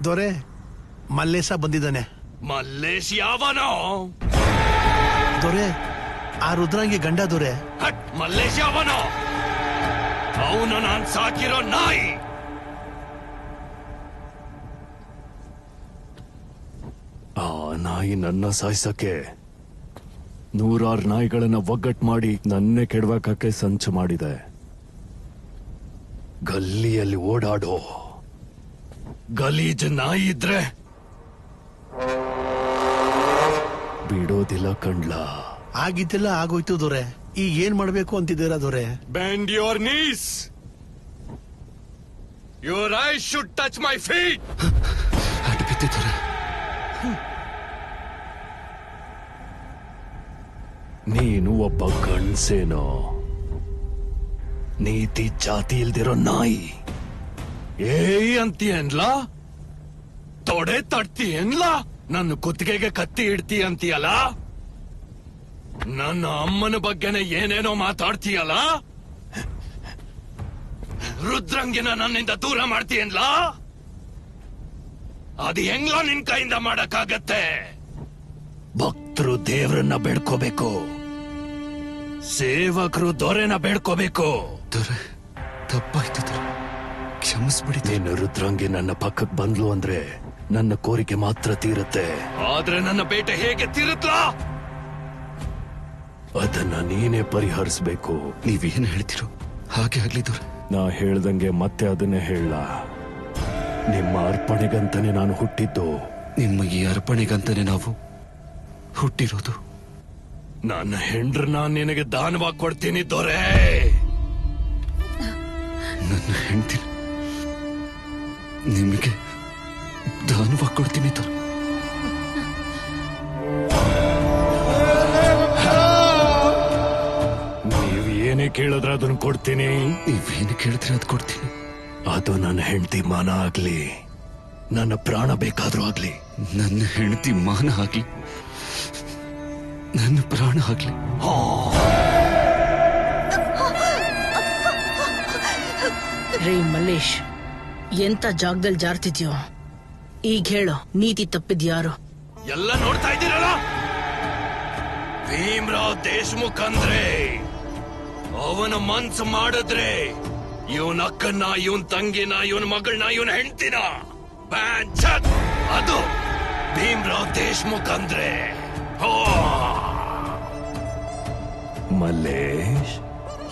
ದೊರೆ ಮಲ್ಲೇಶ ಬಂದಿದ್ದಾನೆ. ಮಲ್ಲೇಶ್ ಯಾವನೋ? ದೊರೆ ಆ ರುದ್ರಂಗಿ ಗಂಡ ದೊರೆ. ಹಟ್, ಮಲ್ಲೇಶ್ ಯಾವನೋ? ಅವನು ನಾನ್ ಸಾಕಿರೋ ನಾಯಿ. ಆ ನಾಯಿ ನನ್ನ ಸಾಯಿಸಕ್ಕೆ 100 ನಾಯಿಗಳನ್ನ ಒಗ್ಗಟ್ಟು ಮಾಡಿ ನನ್ನೇ ಕೆಡವಾಕಕ್ಕೆ ಸಂಚು ಮಾಡಿದೆ. ಗಲ್ಲಿಯಲ್ಲಿ ಓಡಾಡೋ ಗಲೀಜ್ ನಾಯಿ ಇದ್ರೆ ಬಿಡೋದಿಲ್ಲ ಕಣ್ಲ. ಆಗಿದ್ದೆಲ್ಲ ಆಗೋಯ್ತು ದೊರೆ. ಈಗ ಏನ್ ಮಾಡ್ಬೇಕು ಅಂತಿದ್ದೀರಾ ದೊರೆ? Bend your knees. Your eyes should touch my feet. ಅಡ್ಡ ಬಿದ್ದಿದ್ದಾರೆ. ನೀನು ಒಬ್ಬ ಗಂಡ್ಸೇನೋ, ನೀತಿ ಜಾತಿ ಇಲ್ದಿರೋ ನಾಯಿ. ಏಯ್ ಅಂತೀಯನ್ಲ, ತೊಡೆ ತಡ್ತೀಯನ್ಲ, ನನ್ನ ಕುತ್ತಿಗೆಗೆ ಕತ್ತಿ ಇಡ್ತೀಯ ಅಂತೀಯಲ್ಲ, ನನ್ನ ಅಮ್ಮನ ಬಗ್ಗೆನೆ ಏನೇನೋ ಮಾತಾಡ್ತೀಯಲ್ಲ, ರುದ್ರಂಗಿನ ನನ್ನಿಂದ ದೂರ ಮಾಡ್ತೀಯನ್ಲ, ಅದು ಹೆಂಗ್ಲ ನಿನ್ ಕೈಯಿಂದ ಮಾಡಕ್ಕಾಗತ್ತೆ? ಭಕ್ತರು ದೇವರನ್ನ ಬೇಡ್ಕೋಬೇಕು, ಸೇವಕರು ದೊರೆನ ಬೇಡ್ಕೋಬೇಕು. ದೊರೆ ತಪ್ಪಾಯ್ತು ದೊರೆ, ಕ್ಷಮಿಸ್ಬಿಡಿ. ನೀನು ರುದ್ರಂಗಿ ನನ್ನ ಪಕ್ಕಕ್ಕೆ ಬಂದ್ಲು ಅಂದ್ರೆ ನನ್ನ ಕೋರಿಕೆ ಮಾತ್ರ ತೀರುತ್ತೆ. ಆದ್ರೆ ನನ್ನ ಬೇಟೆ ಹೇಗೆ ತೀರುತ್ಲಾ? ಅದನ್ನ ನೀನೇ ಪರಿಹರಿಸ್ಬೇಕು. ನೀವೇನು ಹೇಳ್ತಿರೋ ಹಾಗೆ ಆಗ್ಲಿ ದೊರೆ. ನಾ ಹೇಳ್ದಂಗೆ ಮತ್ತೆ ಅದನ್ನೇ ಹೇಳ. ನಿಮ್ಮ ಅರ್ಪಣೆಗಂತಾನೆ ನಾನು ಹುಟ್ಟಿದ್ದು. ನಿಮ್ಮ ಈ ಅರ್ಪಣೆಗಂತಾನೆ ನಾವು ಹುಟ್ಟಿರೋದು. ನನ್ನ ಹೆಂಡ್ರನ್ನ ನಿನಗೆ ದಾನವಾಗಿ ಕೊಡ್ತೀನಿ ದೊರೆ. ನನ್ನ ಹೆಂಡ್ತಿ ನಿಮಗೆ ದಾನವಾಗಿ ಕೊಡ್ತೀನಿ ದೊರೆ. ನೀವ್ ಏನೇ ಕೇಳಿದ್ರೆ ಅದನ್ನ ಕೊಡ್ತೀನಿ. ನೀವೇನು ಕೇಳಿದ್ರೆ ಅದು ಕೊಡ್ತೀನಿ. ಅದು ನನ್ನ ಹೆಂಡತಿ ಮಾನ ಆಗ್ಲಿ, ನನ್ನ ಪ್ರಾಣ ಬೇಕಾದ್ರೂ ಆಗ್ಲಿ. ನನ್ನ ಹೆಂಡತಿ ಮಾನ ಆಗ್ಲಿ, ನನ್ನ ಪ್ರಾಣ ಆಗ್ಲಿ. ರೇ ಮಲ್ಲೇಶ್, ಎಂತ ಜಾಗದಲ್ಲಿ ಜಾರ್ತಿದ್ಯೋ? ಈಗ ಹೇಳೋ, ನೀತಿ ತಪ್ಪಿದ್ಯಾರು? ಎಲ್ಲ ನೋಡ್ತಾ ಇದ್ದೀರಲ್ಲ, ಭೀಮ್ರಾವ್ ದೇಶ್ಮುಖ್ ಅಂದ್ರೆ ಅವನ ಮನ್ಸು ಮಾಡಿದ್ರೆ ಇವನ್ ಅಕ್ಕನ್ನ, ಇವನ್ ತಂಗಿನ, ಇವನ್ ಮಗಳನ್ನ, ಇವನ್ ಹೆಂಡ್ತಿನ ಅದು ಭೀಮ್ರಾವ್ ದೇಶ್ಮುಖ್ ಅಂದ್ರೆ. Mallesh,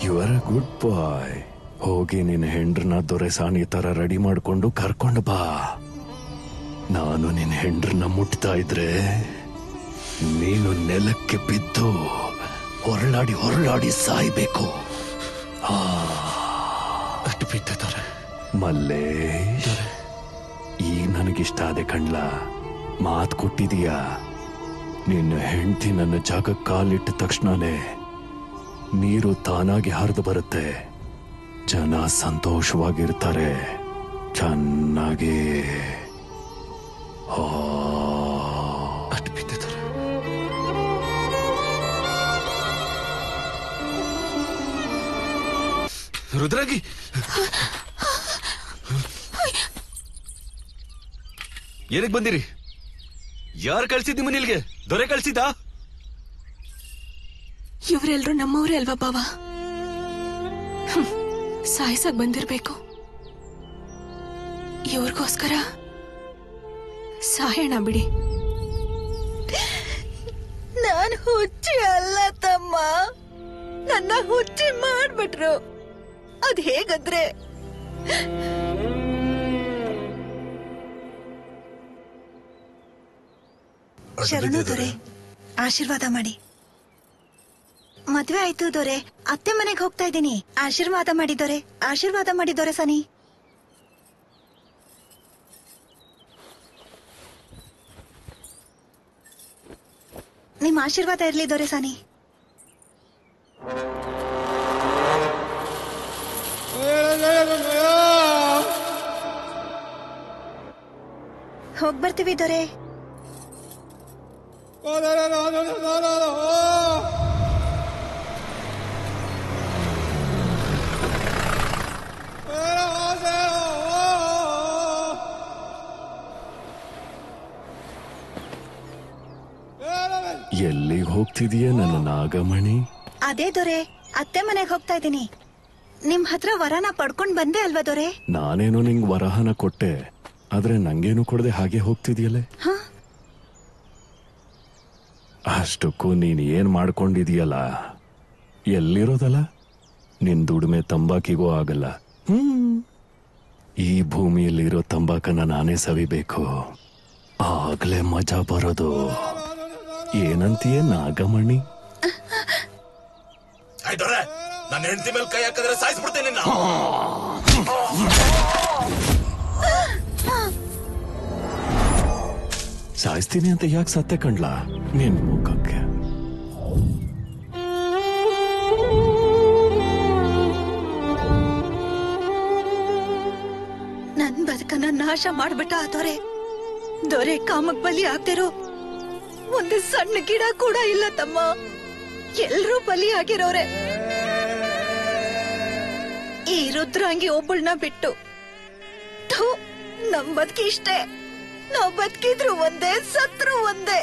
you are a good boy. ಹೋಗಿ ನಿನ್ನ ಹೆಂಡ್ರನ್ನ ದೊರೆ ಸಾಣಿ ತರ ರೆಡಿ ಮಾಡ್ಕೊಂಡು ಕರ್ಕೊಂಡು ಬಾ. ನಾನು ನಿನ್ನ ಹೆಂಡ್ರನ್ನ ಮುಟ್ತಾ ಇದ್ರೆ ನೀನು ನೆಲಕ್ಕೆ ಬಿದ್ದು ಹೊರಳಾಡಿ ಹೊರಳಾಡಿ ಸಾಯ್ಬೇಕು. ಅಷ್ಟು ಬಿದ್ದ ದೊರೆ. ಮಲ್ಲೇಶ್, ಈಗ ನನಗಿಷ್ಟ ಆದೆ ಕಣ್ಲ. ಮಾತು ಕೊಟ್ಟಿದೀಯಾ, ನಿನ್ನ ಹೆಂಡತಿ ನನ್ನ ಜಾಗಕ್ಕೆ ಕಾಲಿಟ್ಟ ತಕ್ಷಣನೇ ನೀರು ತಾನಾಗಿ ಹರಿದು ಬರುತ್ತೆ. ಜನ ಸಂತೋಷವಾಗಿರ್ತಾರೆ. ಚೆನ್ನಾಗಿ ಅಷ್ಟು ಬಿದ್ದ ದೊರೆ. ರುದ್ರಾಗಿ, ಏನಕ್ಕೆ ಬಂದಿರಿ? ಯಾರು ಕಳ್ಸಿದ್ ನಿಮ್ಮ ನಿಲ್ಗೆ? ದೊರೆ ಕಳ್ಸಿದ್ದ? ಇವರೆಲ್ರೂ ನಮ್ಮವ್ರೇ ಅಲ್ವಾ ಬಾವ? ಸಾಯಿಸಾಗ್ ಬಂದಿರ್ಬೇಕು. ಇವ್ರಿಗೋಸ್ಕರ ಸಾಯೋಣ ಬಿಡಿ. ನಾನು ಹುಚ್ಚಿ ಅಲ್ಲ ತಮ್ಮ, ನನ್ನ ಹುಚ್ಚಿ ಮಾಡ್ಬಿಟ್ರು. ಅದ್ ಹೇಗಂದ್ರೆ, ಶರಣು ದೊರೆ, ಆಶೀರ್ವಾದ ಮಾಡಿ. ಮದ್ವೆ ಆಯ್ತು ದೊರೆ, ಅತ್ತೆ ಮನೆಗೆ ಹೋಗ್ತಾ ಇದ್ದೀನಿ. ಆಶೀರ್ವಾದ ಮಾಡಿ ದೊರೆ, ಆಶೀರ್ವಾದ ಮಾಡಿ ದೊರೆ ಸನಿ. ನಿಮ್ಮ ಆಶೀರ್ವಾದ ಇರ್ಲಿ ದೊರೆ ಸಾನಿ. ಹೋಗ್ಬರ್ತೀವಿ ದೊರೆ. ಎಲ್ಲಿಗೆ ಹೋಗ್ತಿದೀಯ ನನ್ನ ನಾಗಮಣಿ? ಅದೇ ದೊರೆ, ಅತ್ತೆ ಮನೆಗ್ ಹೋಗ್ತಾ ಇದ್ದೀನಿ. ನಿಮ್ ಹತ್ರ ವರನ ಪಡ್ಕೊಂಡ್ ಬಂದೆ ಅಲ್ವಾ ದೊರೆ? ನಾನೇನೋ ನಿಂಗ್ ವರಹನ ಕೊಟ್ಟೆ, ಆದ್ರೆ ನಂಗೇನು ಕೊಡದೆ ಹಾಗೆ ಹೋಗ್ತಿದ್ಯಲೆ. ಹ? ಅಷ್ಟಕ್ಕೂ ನೀನ್ ಏನ್ ಮಾಡ್ಕೊಂಡಿದೀಯಲ್ಲ, ಎಲ್ಲಿರೋದಲ್ಲ? ನಿನ್ ದುಡಿಮೆ ತಂಬಾಕಿಗೂ ಆಗಲ್ಲ. ಈ ಭೂಮಿಯಲ್ಲಿರೋ ತಂಬಾಕನ್ನ ನಾನೇ ಸವಿಬೇಕು, ಆಗ್ಲೇ ಮಜಾ ಬರೋದು. ಏನಂತೀಯ ನಾಗಮಣಿ? ನನ್ನ ಹೆಂಡತಿ ಮೇಲೆ ಕೈ ಹಾಕಿದ್ರೆ ಸಾಯಿಸ್ಬಿಡ್ತೇನೆ. ಸಾಯಿಸ್ತೀನಿ ಅಂತ ಯಾಕೆ ಸತ್ತೆ ಕಂಡ್ಲಾ ನಿನ್ ಮುಖಕ್ಕೆ? ನನ್ ಬದುಕನ್ನ ನಾಶ ಮಾಡ್ಬಿಟ್ಟ ಆ ದೊರೆ. ದೊರೆ ಕಾಮಕ್ ಬಲಿ ಆಗ್ತಿರೋ ಒಂದು ಸಣ್ಣ ಗಿಡ ಕೂಡ ಇಲ್ಲ ತಮ್ಮ. ಎಲ್ರೂ ಬಲಿ ಆಗಿರೋರೆ. ಈ ರುದ್ರಾಂಗಿ ಒಬ್ಬಳನ್ನ ಬಿಟ್ಟು ಥು, ನಮ್ ಬದುಕಿ ಇಷ್ಟೇ. ನಾವ್ ಬದುಕಿದ್ರು ಒಂದೇ, ಸತ್ರು ಒಂದೇ.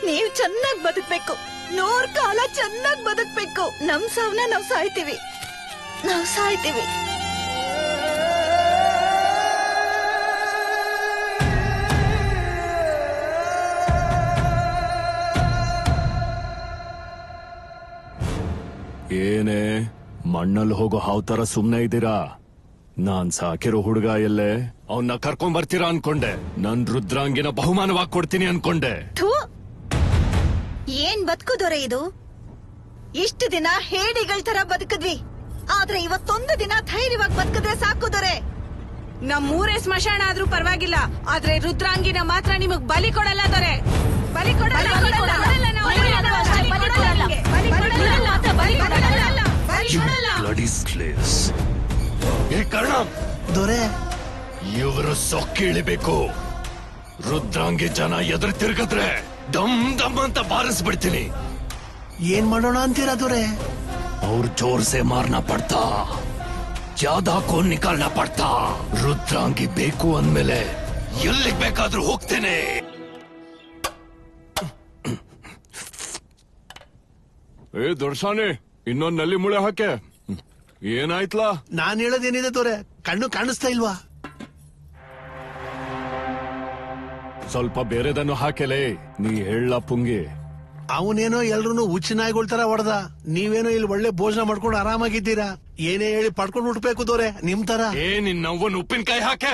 ನೀವ್ ಚೆನ್ನಾಗ್ ಬದುಕ್ಬೇಕು, 100 ಕಾಲ ಚೆನ್ನಾಗ್ ಬದುಕ್ಬೇಕು. ನಮ್ ಸಾವನ್ನ ನಾವ್ ಸಾಯ್ತೀವಿ. ಏನೇ ಮಣ್ಣಲ್ಲಿ ಹೋಗೋ ಹಾವ್ ತರ ಸುಮ್ನೆ ಇದ್ದೀರಾ? ನಾನ್ ಸಾಕಿರೋ ಹುಡುಗ ಎಲ್ಲೇ? ಅವನ್ನ ಕರ್ಕೊಂಡ್ ಬರ್ತೀರಾ ಅನ್ಕೊಂಡೆ. ನನ್ ರುದ್ರಾಂಗಿನ ಬಹುಮಾನವಾಗಿ ಕೊಡ್ತೀನಿ ಅನ್ಕೊಂಡೆ. ಥು, ಏನ್ ಬದುಕು ದೊರೆ ಇದು? ಇಷ್ಟು ದಿನ ಹೇಡಿಗಳ ತರ ಬದುಕಿದ್ವಿ, ಆದ್ರೆ ಇವತ್ತೊಂದು ದಿನ ಧೈರ್ಯವಾಗಿ ಬದುಕಿದ್ರೆ ಸಾಕು ದೊರೆ. ನಮ್ಮೂರೇ ಸ್ಮಶಾನ ಆದ್ರೂ ಪರವಾಗಿಲ್ಲ, ಆದ್ರೆ ರುದ್ರಾಂಗಿನ ಮಾತ್ರ ನಿಮಗ್ ಬಲಿ ಕೊಡಲ್ಲ ದೊರೆ. ಬಲಿ ಕೊಡಲ್ಲ. ದೊರೆ, ಇವರು ಸೊಕ್ಕಿಳಿಬೇಕು. ರುದ್ರಾಂಗಿ ಜನ ಎದುರು ತಿರ್ಗದ್ರೆ ಡಮ್ ಡಮ್ ಅಂತ ಬಾರಿಸ್ಬಿಡ್ತೀನಿ. ಏನ್ ಮಾಡೋಣ ಅಂತೀರಾ ದೊರೆ? और जोर से मारना पड़ता, ज्यादा को निकालना पड़ता. ರುದ್ರಾಂಗಿ ಬೇಕು ಅಂದ್ಮೇಲೆ ಎಲ್ಲಿಗೆ ಬೇಕಾದ್ರೂ ಹೋಗ್ತೇನೆ. ಏ ದೊಡ್ಸಾನೆ, ಇನ್ನೊಂದ್ ನಲ್ಲಿ ಮುಳೆ ಹಾಕೆ. ಏನಾಯ್ತಲಾ? ನಾನ್ ಹೇಳೋದೇನಿದೆ ದೊರೆ, ಕಣ್ಣು ಕಾಣಿಸ್ತಾ ಇಲ್ವಾ? ಸ್ವಲ್ಪ ಬೇರೆದನ್ನು ಹಾಕೆಲೆ. ನೀ ಹೇಳ ಪುಂಗಿ. ಅವನೇನೋ ಎಲ್ರು ಹುಚ್ಚ ನಾಯಿಗಳ ತರ ಹೊಡೆದ, ನೀವೇನೋ ಇಲ್ಲಿ ಒಳ್ಳೆ ಭೋಜನ ಮಾಡ್ಕೊಂಡು ಆರಾಮಾಗಿದ್ದೀರಾ. ಏನೇ ಹೇಳಿ ಪಡ್ಕೊಂಡು ಹುಟ್ಬೇಕು ದೊರೆ ನಿಮ್ ತರ. ನಿನ್ನವ್ವನ್ ಉಪ್ಪಿನಕಾಯಿ ಹಾಕೆ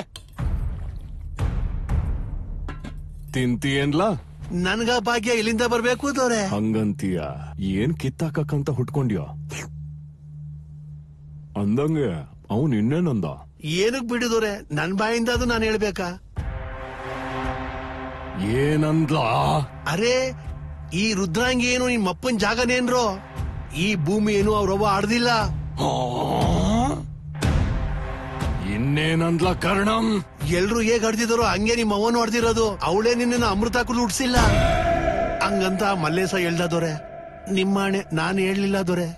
ತಿಂತೀಯನ್ಲಾ? ನನ್ಗ ಭಾಗ್ಯ ಇಲ್ಲಿಂದ ಬರ್ಬೇಕು ದೊರೆ. ಹಂಗಂತೀಯ? ಏನ್ ಕಿತ್ತಾಕಂತ ಹುಟ್ಕೊಂಡ್ಯೋ ಅಂದಂಗೆ ಅವನ್ ಇನ್ನೇನಂದ? ಏನಕ್ ಬಿಡಿದೋರೆ, ನನ್ ಬಾಯಿಂದ ಅದು ನಾನು ಹೇಳ್ಬೇಕಾ? ಏನಂದ್ಲಾ? ಅರೆ, ಈ ರುದ್ರಾಂಗಿ ಏನು ನಿಮ್ ಅಪ್ಪನ್ ಜಾಗನೇನ್ರೋ? ಈ ಭೂಮಿ ಏನು ಅವ್ರವ್ವ ಆಡ್ದಿಲ್ಲ. ಇನ್ನೇನಂದ್ಲ ಕರ್ಣಂ? ಎಲ್ರು ಹೇಗ್ ಆಡ್ತಿದಾರೋ ಹಂಗೆ ನಿಮ್ ಅವ್ವನು ಆಡ್ತಿರೋದು. ಅವಳೇ ನಿನ್ನ ಅಮೃತ ಕುಲ್ ಹುಡ್ಸಿಲ್ಲ ಹಂಗಂತ ಮಲ್ಲೇಶ ಹೇಳ್ದ ದೊರೆ. ನಿಮ್ಮಾಣೆ ನಾನು ಹೇಳ್ಲಿಲ್ಲ ದೊರೆ.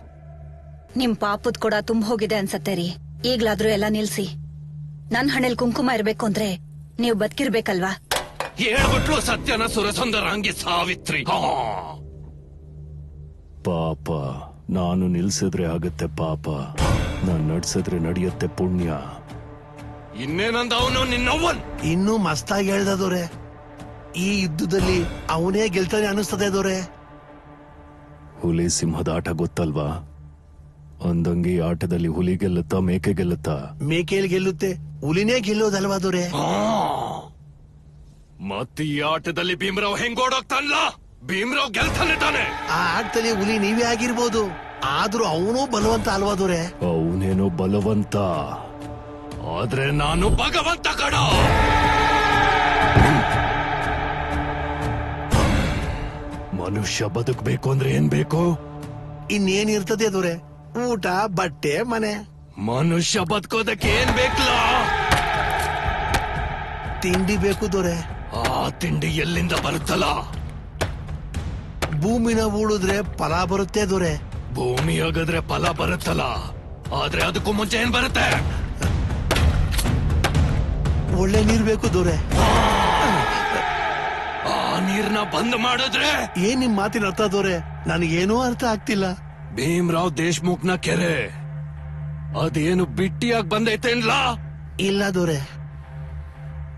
ನಿಮ್ ಪಾಪದ್ ಕೂಡ ತುಂಬ ಹೋಗಿದೆ ಅನ್ಸತ್ತೆ ರೀ. ಈಗ್ಲಾದ್ರೂ ಎಲ್ಲ ನಿಲ್ಸಿ. ನನ್ ಹಣೆಲ್ ಕುಂಕುಮ ಇರ್ಬೇಕು ಅಂದ್ರೆ ನೀವ್ ಬದುಕಿರ್ಬೇಕಲ್ವಾ? ಹೇಳ್ಬಿಟ್ಲು ಸತ್ಯನ ಸುರಸುಂದರಾಂಗಿ ಸಾವಿತ್ರಿ. ಪಾಪ ನಾನು ನಿಲ್ಸಿದ್ರೆ ಆಗತ್ತೆ ಪಾಪ, ನಾನ್ ನಡ್ಸಿದ್ರೆ ನಡೆಯುತ್ತೆ ಪುಣ್ಯ. ಇನ್ನೇನಂದ ಅವನು ನಿನ್ನವ್ವನ್? ಇನ್ನೂ ಮಸ್ತಾಗಿ ಹೇಳ್ದ ದೊರೆ. ಈ ಯುದ್ಧದಲ್ಲಿ ಅವನೇ ಗೆಲ್ತಾನೆ ಅನಿಸ್ತದೆ ದೊರೆ. ಹುಲಿ ಸಿಂಹದ ಆಟ ಗೊತ್ತಲ್ವಾ? ಅಂದಂಗೆ ಈ ಆಟದಲ್ಲಿ ಹುಲಿ ಗೆಲ್ಲುತ್ತಾ ಮೇಕೆ ಗೆಲ್ಲುತ್ತಾ? ಮೇಕೆಲ್ ಗೆಲ್ಲುತ್ತೆ, ಹುಲಿನೇ ಗೆಲ್ಲೋದಲ್ವಾ ದೊರೆ? ಮತ್ತೆ ಈ ಆಟದಲ್ಲಿ ಭೀಮರಾವ್ ಹೆಂಗೋಡೋಗ್ತಾನಲ್ಲ, ಭೀಮರಾವ್ ಗೆಲ್ತಾನೆ ತಾನೆ. ಆ ಆಟದಲ್ಲಿ ಹುಲಿ ನೀವೇ ಆಗಿರ್ಬೋದು, ಆದ್ರೂ ಅವನು ಬಲವಂತ ಅಲ್ವಾ ದೊರೆ? ಅವನೇನೋ ಬಲವಂತ, ಆದ್ರೆ ನಾನು ಭಗವಂತ ಕಡ. ಮನುಷ್ಯ ಬದುಕಬೇಕು ಅಂದ್ರೆ ಏನ್ ಬೇಕು? ಇನ್ನೇನಿರ್ತದೆ ದೊರೆ? ಊಟ, ಬಟ್ಟೆ, ಮನೆ. ಮನುಷ್ಯ ಬದುಕೋದಕ್ಕೆ ಏನ್ ಬೇಕಲ್ಲ? ತಿಂಡಿ ಬೇಕು ದೊರೆ. ಆ ತಿಂಡಿ ಎಲ್ಲಿಂದ ಬರುತ್ತಲ್ಲ? ಭೂಮಿನ ಉಳಿದ್ರೆ ಫಲ ಬರುತ್ತೆ ದೊರೆ. ಭೂಮಿ ಹೋಗಿದ್ರೆ ಫಲ ಬರುತ್ತಲ್ಲ, ಆದ್ರೆ ಅದಕ್ಕೂ ಮುಂಚೆ ಏನ್ ಬರುತ್ತೆ? ಒಳ್ಳೆ ನೀರ್ ಬೇಕು ದೊರೆ. ಆ ಆ ನೀರ್ನ ಬಂದ್ ಮಾಡಿದ್ರೆ ಏನ್ ನಿಮ್ ಮಾತಿನ ಅರ್ಥ ದೊರೆ ನನಗೇನೂ ಅರ್ಥ ಆಗ್ತಿಲ್ಲ. ಭೀಮ್ರಾವ್ ದೇಶ್ಮುಖ್ನ ಕೆರೆ ಅದೇನು ಬಿಟ್ಟಿಯಾಗಿ ಬಂದೈತೇನ್ಲಾ? ಇಲ್ಲ ದೊರೆ.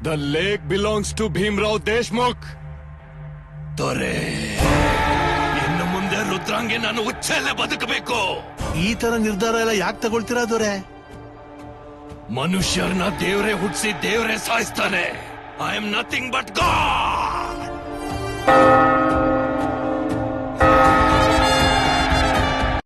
The lake belongs to Bhimrao Deshmukh. ದೊರೆ, ಇನ್ನು ಮುಂದೆ ರುದ್ರಾಂಗಿ ನಾನು ಉಚ್ಚಲ್ಲೇ ಬದುಕಬೇಕು. ಈ ತರ ನಿರ್ಧಾರ ಎಲ್ಲ ಯಾಕೆ ತಗೊಳ್ತೀರಾ ದೊರೆ? ಮನುಷ್ಯರನ್ನ ದೇವ್ರೇ ಹುಟ್ಟಿಸಿ ದೇವ್ರೇ ಸಾಯಿಸ್ತಾನೆ. I am nothing but god.